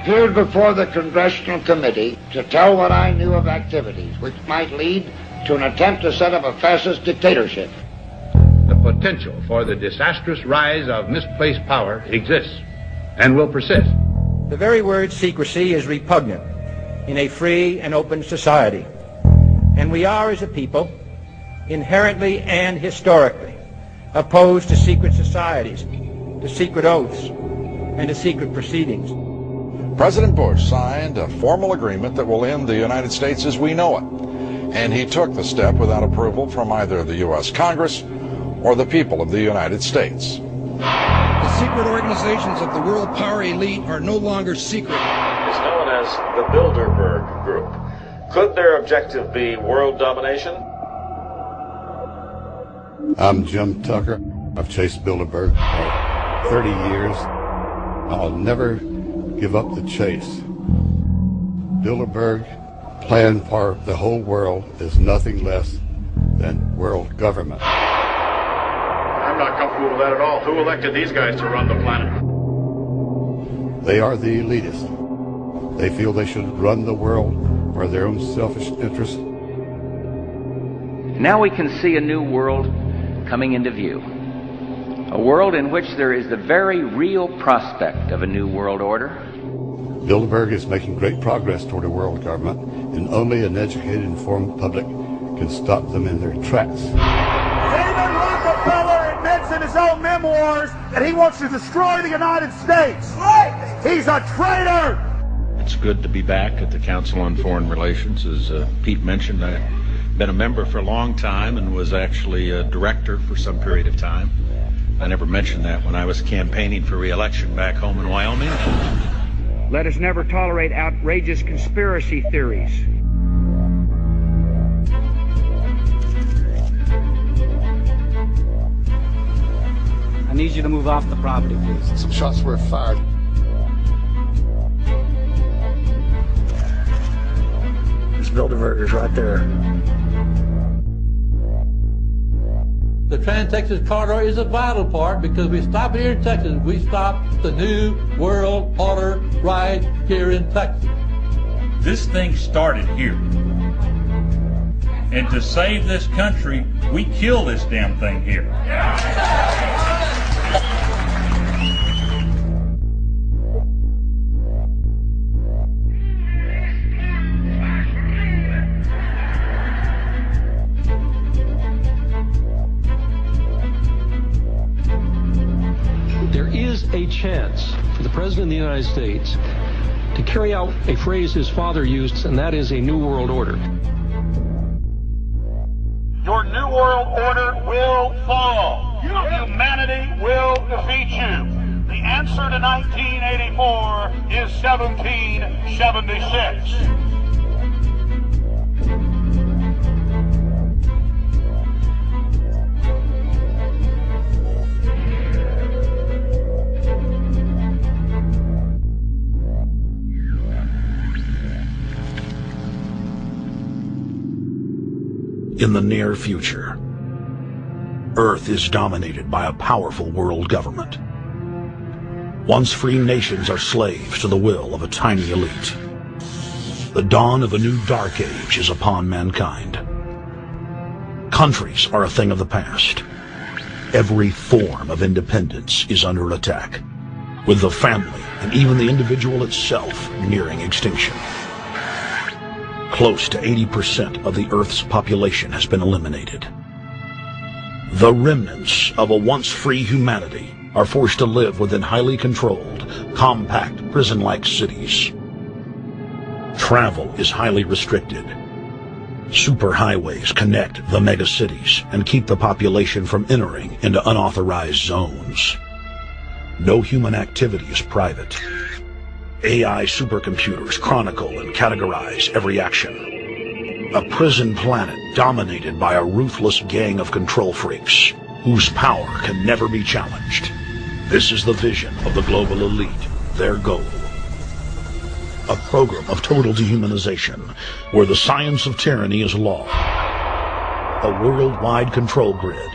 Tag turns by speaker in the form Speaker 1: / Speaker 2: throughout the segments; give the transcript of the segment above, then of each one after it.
Speaker 1: appeared before the Congressional Committee to tell what I knew of activities which might lead to an attempt to set up a fascist dictatorship.
Speaker 2: The potential for the disastrous rise of misplaced power exists and will persist.
Speaker 3: The very word secrecy is repugnant in a free and open society. And we are, as a people, inherently and historically opposed to secret societies, to secret oaths, and to secret proceedings.
Speaker 4: President Bush signed a formal agreement that will end the United States as we know it. And he took the step without approval from either the U.S. Congress or the people of the United States.
Speaker 5: The secret organizations of the world power elite are no longer secret.
Speaker 6: It's known as the Bilderberg Group. Could their objective be world domination?
Speaker 7: I'm Jim Tucker. I've chased Bilderberg for 30 years. I'll never give up the chase. Bilderberg plan for the whole world is nothing less than world government.
Speaker 8: I'm not comfortable with that at all. Who elected these guys to run the planet?
Speaker 7: They are the elitists. They feel they should run the world for their own selfish interests.
Speaker 9: Now we can see a new world coming into view. A world in which there is the very real prospect of a new world order.
Speaker 7: Bilderberg is making great progress toward a world government, and only an educated, informed public can stop them in their tracks.
Speaker 10: David Rockefeller admits in his own memoirs that he wants to destroy the United States. Right. He's a traitor.
Speaker 11: It's good to be back at the Council on Foreign Relations. As Pete mentioned, I've been a member for a long time and was actually a director for some period of time. I never mentioned that when I was campaigning for re-election back home in Wyoming.
Speaker 3: Let us never tolerate outrageous conspiracy theories.
Speaker 12: I need you to move off the property, please.
Speaker 7: Some shots were fired.
Speaker 10: This Bilderberger's right there.
Speaker 13: The Trans-Texas Corridor is a vital part because we stop here in Texas. We stop the new world order right here in Texas.
Speaker 14: This thing started here. And to save this country, we kill this damn thing here.
Speaker 15: A chance for the President of the United States to carry out a phrase his father used, and that is a new world order.
Speaker 10: Your new world order will fall. Humanity will defeat you. The answer to 1984 is 1776.
Speaker 16: In the near future, Earth is dominated by a powerful world government. Once free nations are slaves to the will of a tiny elite. The dawn of a new dark age is upon mankind. Countries are a thing of the past. Every form of independence is under attack, with the family and even the individual itself nearing extinction. Close to 80% of the Earth's population has been eliminated. The remnants of a once free humanity are forced to live within highly controlled, compact, prison-like cities. Travel is highly restricted. Superhighways connect the megacities and keep the population from entering into unauthorized zones. No human activity is private. AI supercomputers chronicle and categorize every action. A prison planet dominated by a ruthless gang of control freaks, whose power can never be challenged. This is the vision of the global elite, their goal. A program of total dehumanization, where the science of tyranny is law. A worldwide control grid,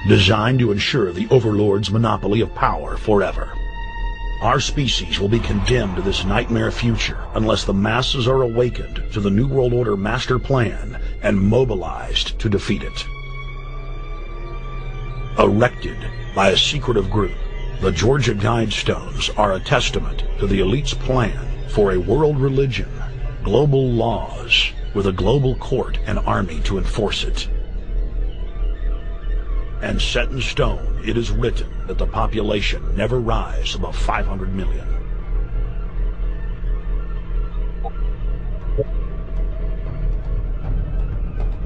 Speaker 16: designed to ensure the overlord's monopoly of power forever. Our species will be condemned to this nightmare future unless the masses are awakened to the New World Order master plan and mobilized to defeat it. Erected by a secretive group, the Georgia Guidestones are a testament to the elite's plan for a world religion, global laws, with a global court and army to enforce it. And set in stone, it is written that the population never rise above 500 million.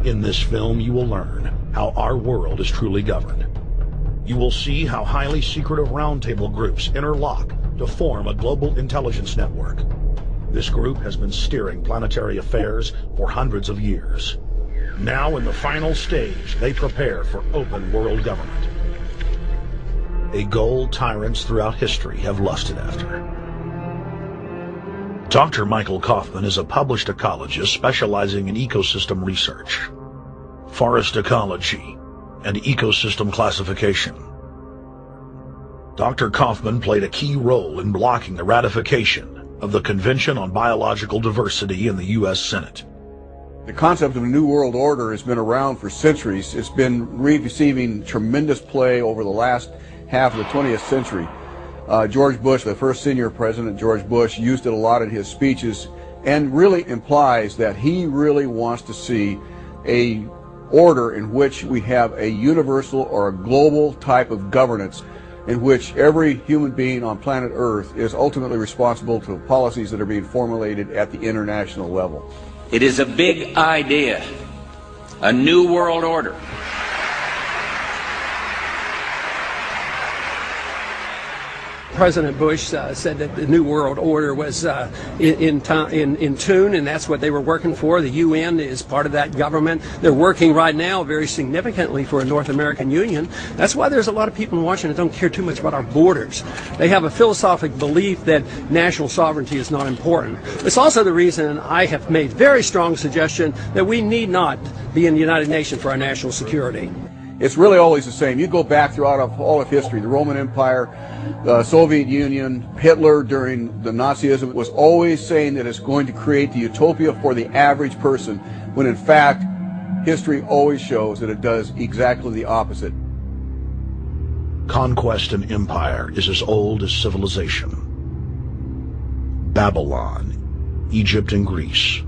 Speaker 16: In this film, you will learn how our world is truly governed. You will see how highly secretive roundtable groups interlock to form a global intelligence network. This group has been steering planetary affairs for hundreds of years. Now, in the final stage, they prepare for open world government. A goal tyrants throughout history have lusted after. Dr. Michael Kaufman is a published ecologist specializing in ecosystem research, forest ecology, and ecosystem classification. Dr. Kaufman played a key role in blocking the ratification of the Convention on Biological Diversity in the U.S. Senate.
Speaker 17: The concept of a New World Order has been around for centuries. It's been receiving tremendous play over the last half of the 20th century. George Bush, the first senior president, George Bush, used it a lot in his speeches and really implies that he really wants to see a order in which we have a universal or a global type of governance in which every human being on planet Earth is ultimately responsible to policies that are being formulated at the international level.
Speaker 9: It is a big idea, a new world order.
Speaker 18: President Bush said that the New World Order was in tune, and that's what they were working for. The UN is part of that government. They're working right now very significantly for a North American Union. That's why there's a lot of people in Washington that don't care too much about our borders. They have a philosophic belief that national sovereignty is not important. It's also the reason I have made very strong suggestion that we need not be in the United Nations for our national security.
Speaker 17: It's really always the same. You go back throughout all of history, the Roman Empire, the Soviet Union, Hitler during the Nazism was always saying that it's going to create the utopia for the average person, when in fact, history always shows that it does exactly the opposite.
Speaker 16: Conquest and empire is as old as civilization. Babylon, Egypt, and Greece.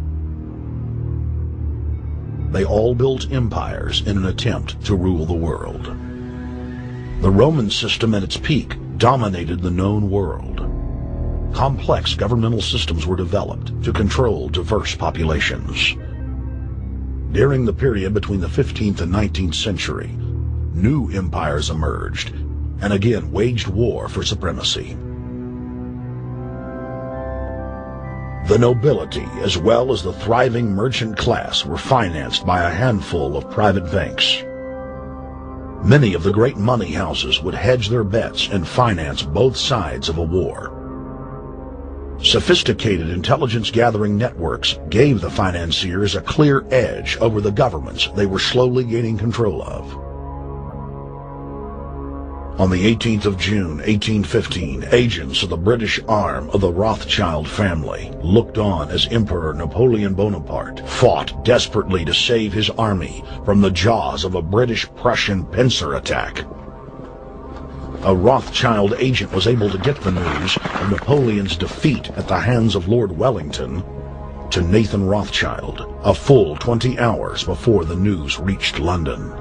Speaker 16: They all built empires in an attempt to rule the world. The Roman system at its peak dominated the known world. Complex governmental systems were developed to control diverse populations. During the period between the 15th and 19th century, new empires emerged and again waged war for supremacy. The nobility, as well as the thriving merchant class, were financed by a handful of private banks. Many of the great money houses would hedge their bets and finance both sides of a war. Sophisticated intelligence-gathering networks gave the financiers a clear edge over the governments they were slowly gaining control of. On the 18th of June, 1815, agents of the British arm of the Rothschild family looked on as Emperor Napoleon Bonaparte fought desperately to save his army from the jaws of a British-Prussian pincer attack. A Rothschild agent was able to get the news of Napoleon's defeat at the hands of Lord Wellington to Nathan Rothschild, a full 20 hours before the news reached London.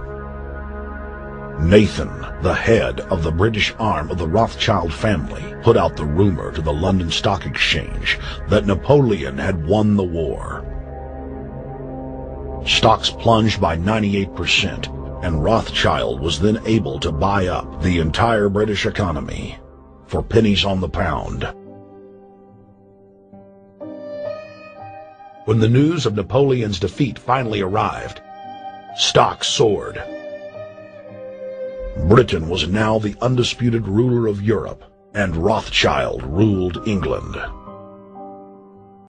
Speaker 16: Nathan, the head of the British arm of the Rothschild family, put out the rumor to the London Stock Exchange that Napoleon had won the war. Stocks plunged by 98%, and Rothschild was then able to buy up the entire British economy for pennies on the pound. When the news of Napoleon's defeat finally arrived, stocks soared. Britain was now the undisputed ruler of Europe, and Rothschild ruled England.